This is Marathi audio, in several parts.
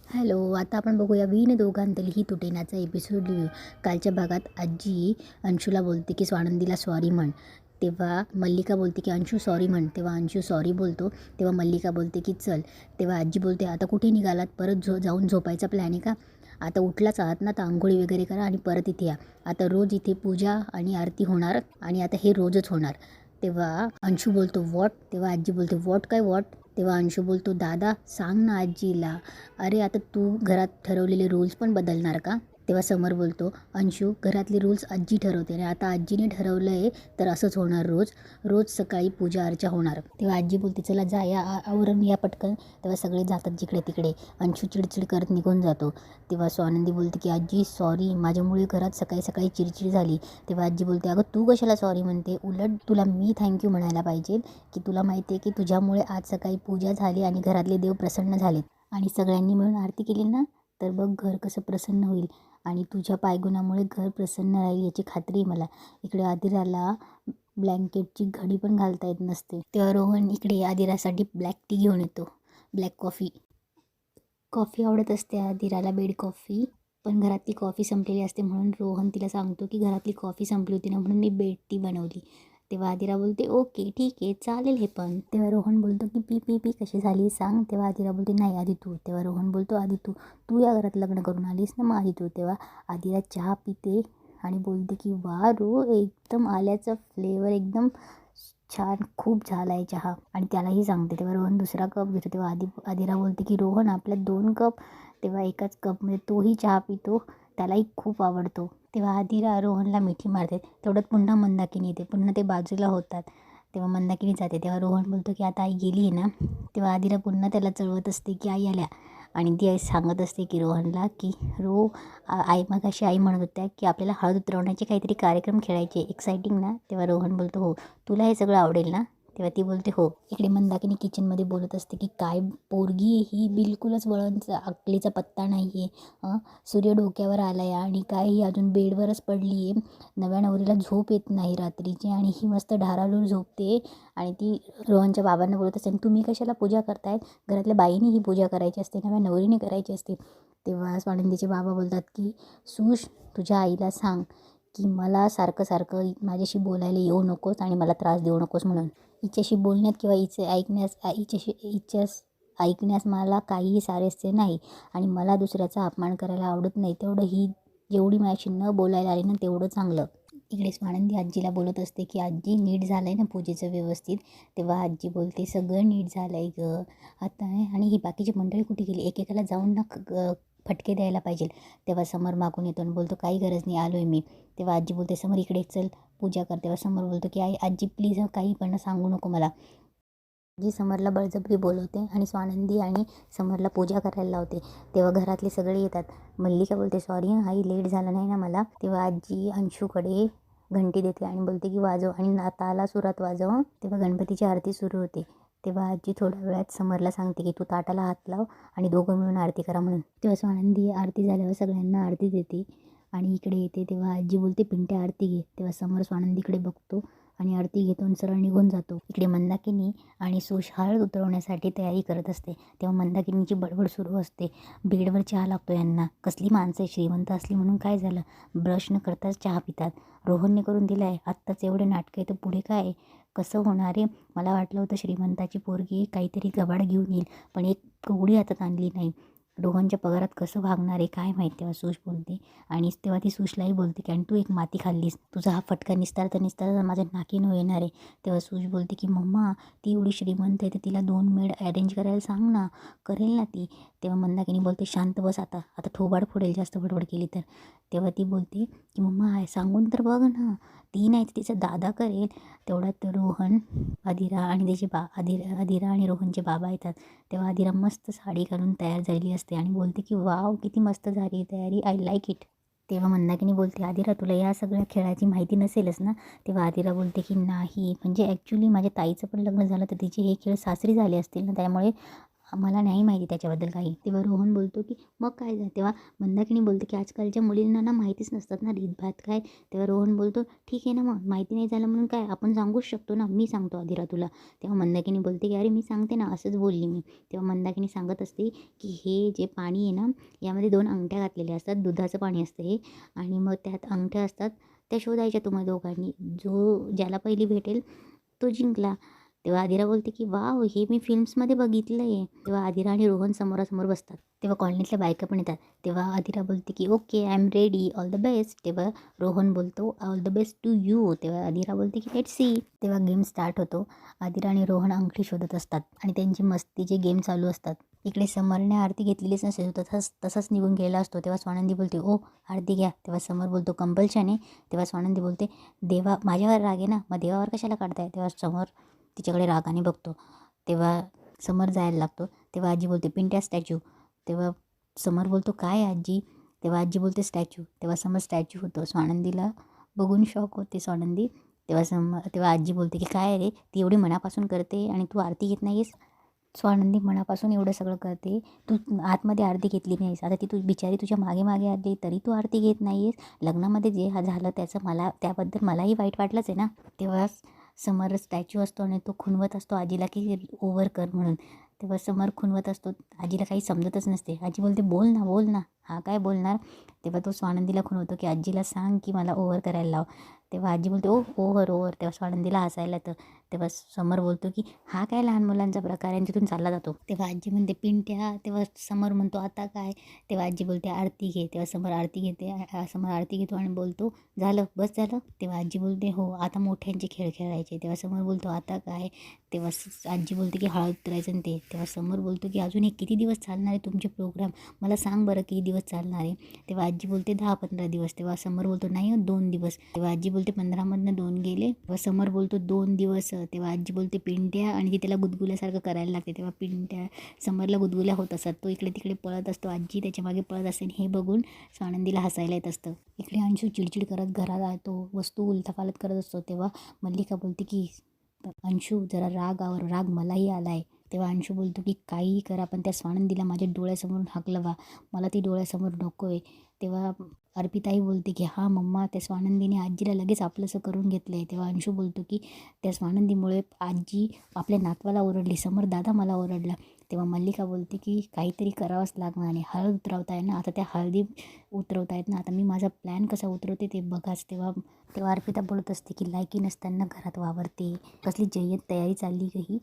हॅलो, आता आपण बघूया विण दोघांतली ही तुटेनाचा एपिसोड रिव्ह्यू. कालच्या भागात आजी अंशूला बोलते की स्वानंदीला सॉरी म्हण. तेव्हा मल्लिका बोलते की अंशू सॉरी म्हण. तेव्हा अंशू सॉरी बोलतो. तेव्हा मल्लिका बोलते की चल. तेव्हा आजी बोलते आता कुठे निघालात? परत जाऊन झोपायचा प्लॅन आहे का? आता उठलाच आहात ना, तर आंघोळी वगैरे करा आणि परत इथे या. आता रोज इथे पूजा आणि आरती होणार आणि आता हे रोजच होणार. तेव्हा अंशू बोलतो वॉट? तेव्हा आजी बोलते वॉट काय वॉट? तेव्हा अंशू बोलतो दादा सांग ना आजीला. अरे आता तू घरात ठरवलेले रूल्स पण बदलणार का? तेव्हा समर बोलतो अंशू घरातले रूल्स आजी ठरवते आणि आता आजीने ठरवलं आहे तर असंच होणार रोज. रोज सकाळी पूजा अर्चा होणार. तेव्हा आजी बोलते चला जा या आवरून या पटकन. तेव्हा सगळे जातात जिकडे तिकडे. अंशू चिडचिड करत निघून जातो. तेव्हा स्वानंदी बोलते की आजी सॉरी, माझ्यामुळे घरात सकाळी सकाळी चिडचिड झाली. तेव्हा आजी बोलते अगं तू कशाला सॉरी म्हणते? उलट तुला मी थँक्यू म्हणायला पाहिजे की तुला माहिती आहे की तुझ्यामुळे आज सकाळी पूजा झाली आणि घरातले देव प्रसन्न झालेत आणि सगळ्यांनी मिळून आरती केली ना, तर बघ घर कसं प्रसन्न होईल आणि तुझ्या पायगुणामुळे घर प्रसन्न राहील याची खात्री आहे मला. इकडे आदिराला ब्लँकेटची घडी पण घालता येत नसते. तेव्हा रोहन इकडे आदिरासाठी ब्लॅक टी घेऊन येतो, ब्लॅक कॉफी. कॉफी आवडत असते आदिराला, बेड कॉफी. पण घरातली कॉफी संपलेली असते म्हणून रोहन तिला सांगतो की घरातली कॉफी संपली होती ना म्हणून मी बेड टी बनवली. तेव्हा आदिरा बोलते ओके ठीक आहे चालेल हे पण. तेव्हा रोहन बोलतो की पी पी पी कशी झाली सांग. तेव्हा आदिरा बोलते नाही आधी तू. तेव्हा रोहन बोलतो आधी तू तू या घरात लग्न करून आलीस ना, मग आधी तू. तेव्हा आदिरा चहा पिते आणि बोलते की वा रो एकदम आल्याचा फ्लेवर एकदम छान, खूप झाला आहे चहा. आणि त्यालाही सांगते. तेव्हा रोहन दुसरा कप घेतो. तेव्हा आदिरा बोलते की रोहन आपल्या 2 कप. तेव्हा एकाच कपमध्ये तोही चहा पितो, त्यालाही खूप आवडतो. तेव्हा आदिरा रोहनला मिठी मारते. तेवढ्यात पुन्हा मंदाकिनी येते. पुन्हा ते बाजूला होतात. तेव्हा मंदाकिनी जाते. तेव्हा रोहन बोलतो की आता आई गेली आहे ना. तेव्हा आदिरा पुन्हा त्याला चळवत असते की आई आल्या आणि ती आई सांगत असते की रोहनला की आई मगाशी आई म्हणत होत्या की आपल्याला हळद उतरवण्याचे काहीतरी कार्यक्रम खेळायचे, एक्साइटिंग ना. तेव्हा रोहन बोलतो हो तुला हे सगळं आवडेल ना. तेव्हा ती बोलते हो. इकडे मंदाकिनी किचनमध्ये बोलत असते की काय पोरगी ही, बिलकुलच वळणचा अक्कलीचा पत्ता नाही आहे. सूर्य डोक्यावर आला आहे आणि काय ही अजून बेडवरच पडली आहे. नव्या नवरीला झोप येत नाही रात्रीची आणि ही मस्त ढाराळून झोपते. आणि ती रोहनच्या बाबांना बोलत असते तुम्ही कशाला पूजा करताय? घरातल्या बाईने ही पूजा करायची असते, नव्या नवरीने करायची असते. तेव्हा स्वानंदीचे बाबा बोलतात की सुश तुझ्या आईला सांग की मला सारखं सारखं माझ्याशी बोलायला येऊ नकोस आणि मला त्रास देऊ नकोस म्हणून. हिच्याशी बोलण्यात किंवा हिच्यास ऐकण्यास मला काहीही सारस्य नाही आणि मला दुसऱ्याचा अपमान करायला आवडत नाही. तेवढं ही जेवढी माझ्याशी न बोलायला आली ना तेवढं चांगलं. इकडे स्वानंदी आजीला बोलत असते की आजी नीट झालं आहे ना पूजेचं व्यवस्थित. तेव्हा आजी बोलते सगळं नीट झालं आहे गं आता. आणि ही बाकीची मंडळी कुठे गेली? एकेकाला जाऊन ना फटके द्यायला पाहिजे. तेव्हा समर मागून येतो आणि बोलतो काही गरज नाही आलो आहे मी. तेव्हा आजी बोलते समर इकडे चल पूजा कर. तेव्हा समर बोलतो की आजी प्लीज काही पण सांगू नको मला. जी समरला बळजबरी बोलवते आणि स्वानंदी आणि समरला पूजा करायला लावते. तेव्हा घरातले सगळे येतात. मल्लिका बोलते सॉरी आई लेट झाला नाही ना मला. तेव्हा आजी अंशूकडे घंटी देते आणि बोलते की वाजव आणि ताला सुरात वाजव. तेव्हा गणपतीची आरती सुरू होते. तेव्हा आजी थोड्या वेळात समरला सांगते की तू ताटाला हात लाव आणि दोघं मिळून आरती करा म्हणून. तेव्हा स्वानंदी आरती झाल्यावर सगळ्यांना आरती देते आणि इकडे येते. तेव्हा आजी बोलते पिंट्या आरती घे. तेव्हा समर स्वानंदीकडे बघतो आणि आरती घेतो आणि सरळ निघून जातो. इकडे मंदाकिनी आणि सुश हळद उतरवण्यासाठी तयारी करत असते. तेव्हा मंदाकिनीची बडबड सुरू असते. बेडवर चहा लागतो यांना. कसली माणसं श्रीमंत असली म्हणून काय झालं, ब्रश न करताच चहा पितात. रोहनने करून दिला आहे, आत्ताच एवढे नाटकं आहे तर पुढे काय कसं होणार आहे? मला वाटलं होतं श्रीमंताची पोरगी काहीतरी गबाड घेऊन येईल पण एक कवडी हातात आणली नाही. रोहनच्या पगारात कसं भागणार आहे काय माहीत. तेव्हा सुश बोलते आणि तेव्हा ती सुशलाही बोलते की आणि तू एक माती खाल्लीस, तुझा हा फटका निस्तारता निस्तारता माझ्या नाकीनं येणार आहे. तेव्हा सुश बोलते की मम्मा ती एवढी श्रीमंत आहे तर तिला 2 मेड अरेंज करायला सांग ना, करेल ना ती. तेव्हा मंदाकिनी बोलते शांत बस आता आता थोबाड फोडेल जास्त बडबड केली तर. तेव्हा ती बोलते की मम्मा सांगून तर बघ ना, ती नाही तर तिचा दादा करेल. तेवढ्यात रोहन, अदिरा आणि त्याचे अदिरा आणि रोहनचे बाबा येतात. तेव्हा अदिरा मस्त साडी घालून तयार झालेली असते आणि बोलते की वाव किती मस्त झाली तयारी, आय लाईक इट. तेव्हा मंदाकिनी बोलते आदिरा तुला या सगळ्या खेळाची माहिती नसेलच ना. तेव्हा आदिरा बोलते की नाही म्हणजे ॲक्च्युली माझ्या ताईचं पण लग्न झालं तर तिचे हे खेळ सासरी झाले असतील ना, त्यामुळे मला नाही माहिती त्याच्याबद्दल काही. तेव्हा रोहन बोलतो की मग काय झालं. तेव्हा मंदाकिनी बोलते की आजकालच्या मुलींना ना माहितीच नसतात ना रीतभात काय. तेव्हा रोहन बोलतो ठीक आहे ना, मग माहिती नाही झालं म्हणून काय, आपण सांगूच शकतो ना, मी सांगतो आधीरा तुला. तेव्हा मंदाकिनी बोलते की अरे मी सांगते ना, असंच बोलली मी. तेव्हा मंदाकिनी सांगत असते की हे जे पाणी आहे ना, यामध्ये 2 अंगठ्या घातलेल्या असतात, दुधाचं पाणी असतं हे, आणि मग त्यात अंगठ्या असतात, त्या शोधायच्या तुम्हा दोघांनी. ज्याला पहिली भेटेल तो जिंकला. तेव्हा आदिरा बोलते की वाव, हे मी फिल्म्समध्ये बघितलं आहे. तेव्हा आदिरा आणि रोहन समोरासमोर बसतात. तेव्हा कॉलनीतल्या बायका पण येतात. तेव्हा आदिरा बोलते की okay, I am ready, all the best. तेव्हा रोहन बोलतो all the best to you. तेव्हा आदिरा बोलते की लेट्स सी. तेव्हा गेम स्टार्ट होतो. आदिरा आणि रोहन अंगठी शोधत असतात आणि त्यांची मस्तीचे गेम चालू असतात. इकडे समरने आरती घेतलेलीच नसेल, तसंच निघून गेलेला असतो. तेव्हा स्वानंदी बोलते ओ आरती घ्या. तेव्हा समर बोलतो कंपल्शन आहे. तेव्हा स्वानंदी बोलते देवा माझ्यावर राग आहे ना, मग देवावर कशाला काढताय. तेव्हा समर तिच्याकडे रागाने बघतो. तेव्हा समर जायला लागतो. तेव्हा आजी बोलते पिंट्या स्टॅच्यू. तेव्हा समर बोलतो काय आजी. तेव्हा आजी बोलते स्टॅच्यू. तेव्हा समर स्टॅच्यू होतो. स्वानंदीला बघून शॉक होते स्वानंदी. तेव्हा आजी बोलते की काय रे, ती एवढी मनापासून करते आणि तू आरती घेत नाही आहेस. स्वानंदी मनापासून एवढं सगळं करते, तू आतमध्ये आरती घेतली नाहीस. आता ती तू बिचारी तुझ्या मागे मागे आली तरी तू आरती घेत नाही आहेस. लग्नामध्ये जे झालं त्याचं त्याबद्दल मलाही वाईट वाटलंच आहे ना. तेव्हा समर स्टॅच्यू असतो आणि तो खुणवत असतो आजीला की ओव्हर कर म्हणून. तेव्हा समर खुणवत असतो, आजीला काही समजतच नसते. आजी बोलते बोल ना बोल ना. हा काय बोलणार. तेव्हा तो स्वानंदीला खुणवतो की आजीला सांग की मला ओव्हर करायला लाव. तेव्हा आजी बोलते ओव्हर ओव्हर. तेव्हा स्वानंदीला हसायला येतं. तेव्हा समर बोलतो की हा काय लहान मुलांचा प्रकार आहे, तिथून चालला जातो. तेव्हा आजी म्हणते पिंट्या. तेव्हा समर म्हणतो आता काय. तेव्हा आजी बोलते आरती घे. तेव्हा समर आरती घेते. समर आरती घेतो आणि बोलतो झालं बस झालं. तेव्हा आजी बोलते हो आता मोठ्यांचे खेळ खेळायचे. तेव्हा समर बोलतो आता काय. तेव्हा आजी बोलते की हळद उतरायचं आणि ते. तेव्हा समर बोलतो की अजून हे किती दिवस चालणार आहे तुमचे प्रोग्राम, मला सांग बरं किती दिवस चालणार आहे. तेव्हा आजी बोलते 10-15 दिवस. तेव्हा समर बोलतो नाही 2 दिवस. तेव्हा आजी बोलते 15मधनं 2 गेले. तेव्हा समर बोलतो 2 दिवस. तेव्हा आजी बोलते पिंट्या, आणि ती त्याला गुदगुल्यासारखं करायला लागते. तेव्हा पिंट्या समरला गुदगुल्या होत असतात. तो इकडे तिकडे पळत असतो, आजी त्याच्या मागे पळत असते. हे बघून स्वानंदीला हसायला येत असतं. इकडे अंशू चिडचिड करत घरात येतो, वस्तू उलथापालथ करत असतो. तेव्हा मल्लिका बोलते की अंशू जरा राग मलाही आला आहे. तेव्हा अंशू बोलतो की काहीही करा पण त्या स्वानंदीला माझ्या डोळ्यासमोरून हाकलवा, मला ती डोळ्यासमोर नको आहे. तेव्हा अर्पिताही बोलते की हां मम्मा, त्या स्वानंदीने आजीला लगेच आपलंसं करून घेतलं आहे. तेव्हा अंशू बोलतो की त्या स्वानंदीमुळे आजी आपल्या नातवाला ओरडली, समर दादा मला ओरडला. तेव्हा मल्लिका बोलते की काहीतरी करावंच लागणार आणि हळद उतरवताय ना, आता त्या हळदी उतरवतायत ना, आता मी माझा प्लॅन कसा उतरवते ते बघाच. तेव्हा अर्पिता बोलत असते की लायकी नसताना घरात वावरते, कसली जय्यत तयारी चालली गं.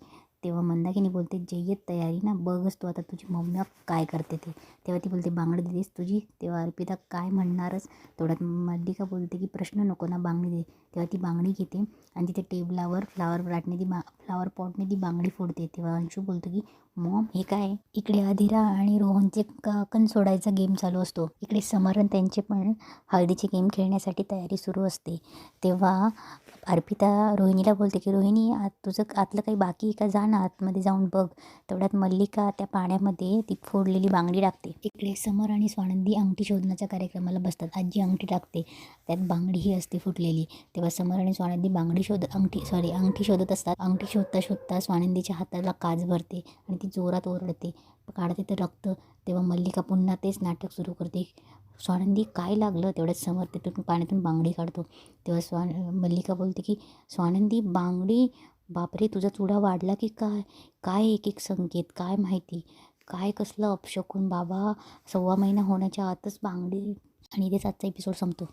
तेव्हा मंदाकिनी बोलते जय्यत तयारी ना, बघच तू आता तुझी मम्मी काय करते ते. तेव्हा ती बोलते बांगडी दिलीस तुझी. तेव्हा अर्पिता काय म्हणणारच, तेवढ्यात मल्लिका बोलते की प्रश्न नको ना, बांगडी दे. तेव्हा ती बांगडी घेते आणि तिथे टेबलावर फ्लावर पॉटने ती बांगडी फोडते. तेव्हा अंशू बोलतो की मॉम हे काय. इकडे अधिरा आणि रोहनचे कण सोडायचा गेम चालू असतो. इकडे समरण त्यांचे पण हळदीचे गेम खेळण्यासाठी तयारी सुरू असते. तेव्हा अर्पिता रोहिणीला बोलते की रोहिणी तुझं आतलं काही बाकी का, जा ना आतमध्ये जाऊन बघ. तेवढ्यात मल्लिका त्या पाण्यामध्ये ती फोडलेली बांगडी टाकते. इकडे समर आणि स्वानंदी अंगठी शोधण्याच्या कार्यक्रमाला बसतात. आजी अंगठी टाकते, त्यात बांगडीही असते फुटलेली. तेव्हा समर आणि स्वानंदी अंगठी शोधत असतात. अंगठी शोधता शोधता स्वानंदीच्या हाताला काच भरते आणि ती जोरात ओरडते, काढते तर रक्त. तेव्हा मल्लिका पुन्हा तेच नाटक सुरू करते, स्वानंदी काय लागलं. तेवढ्यात समर तिथून पाण्यातून बांगडी काढतो. तेव्हा मल्लिका बोलते की स्वानंदी बांगडी, बापरे तुझा चुडा वाढला की काय. काय एक एक संकेत, काय माहिती काय कसलं अपशकून बाबा. 1.25 महिना होण्याच्या आतच बांगडी. आणि इथेच आजचा एपिसोड संपतो.